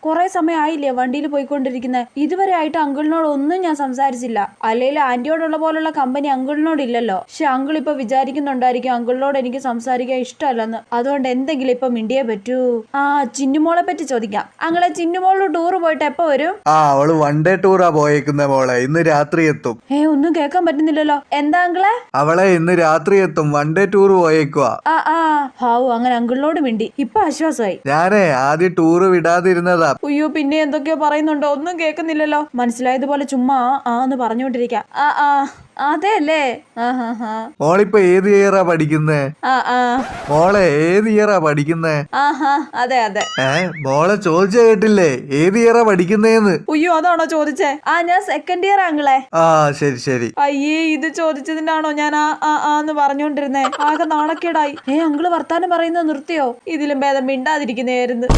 കുറെ സമയം ആയില്ലേ വണ്ടിയിൽ പോയിക്കൊണ്ടിരിക്കുന്നത്, ഇതുവരെ ആയിട്ട് അങ്കിളിനോട് ഒന്നും ഞാൻ സംസാരിച്ചില്ല. അല്ലെങ്കിൽ ആന്റിയോടുള്ള പോലുള്ള കമ്പനി അങ്കിളിനോട് ഇല്ലല്ലോ. പക്ഷെ അങ്കിൾ ഇപ്പൊ വിചാരിക്കുന്നുണ്ടായിരിക്കും അങ്കിളിനോട് എനിക്ക് സംസാരിക്കാൻ ഇഷ്ടമല്ലെന്ന്. അതുകൊണ്ട് എന്തെങ്കിലും ഇപ്പൊ മിണ്ടിയേ പറ്റൂ. ചിന്നുമോളെ പറ്റി ചോദിക്കാം. അങ്ങളെ ചിന്നുമോള് ടൂർ പോയിട്ട് എപ്പോ വരും? അവള് വൺ ഡേ ടൂറാ പോയേക്കുന്ന മോളെ, ഇന്ന് രാത്രി എത്തും. ഒന്നും കേൾക്കാൻ പറ്റുന്നില്ലല്ലോ. എന്താ അങ്കിളെ? അവളെ ഇന്ന് രാത്രി എത്തും, വൺ ഡേ ടൂർ പോയേക്കുവാ. അങ്ങനെ അങ്കിളിനോട് മിണ്ടി. ഇപ്പൊ ആശ്വാസമായി. ഞാനേ ആദ്യം ടൂറ് വിടാതിരുന്നതാ. അയ്യോ, പിന്നെ എന്തൊക്കെയോ പറയുന്നുണ്ടോ? ഒന്നും കേൾക്കുന്നില്ലല്ലോ. മനസ്സിലായതുപോലെ ചുമ്മാ എന്ന് പറഞ്ഞുകൊണ്ടിരിക്കാം. അതെ അല്ലേ? മോളിപ്പോ ഏത് ഇയറാ പഠിക്കുന്നേ? മോളെ ഏത് ഇയറാ പഠിക്കുന്നേ? അതെ അതെ. മോളെ ചോദിച്ച കേട്ടില്ലേ, ഏത് ഇയറാ പഠിക്കുന്നേന്ന്? അയ്യോ, അതാണോ ചോദിച്ചേ? ഞാൻ സെക്കൻഡ് ഇയർ ആങ്കിളെ. ശരി ശരി. അയ്യേ, ഇത് ചോദിച്ചതിനാണോ ഞാൻ എന്ന് പറഞ്ഞോണ്ടിരുന്നേ? ആകെ നാണക്കേടായി. അങ്കിള് വർത്താനം പറയുന്നത് നിർത്തിയോ? ഇതിലും ഭേദം മിണ്ടാതിരിക്കുന്നതായിരുന്നു.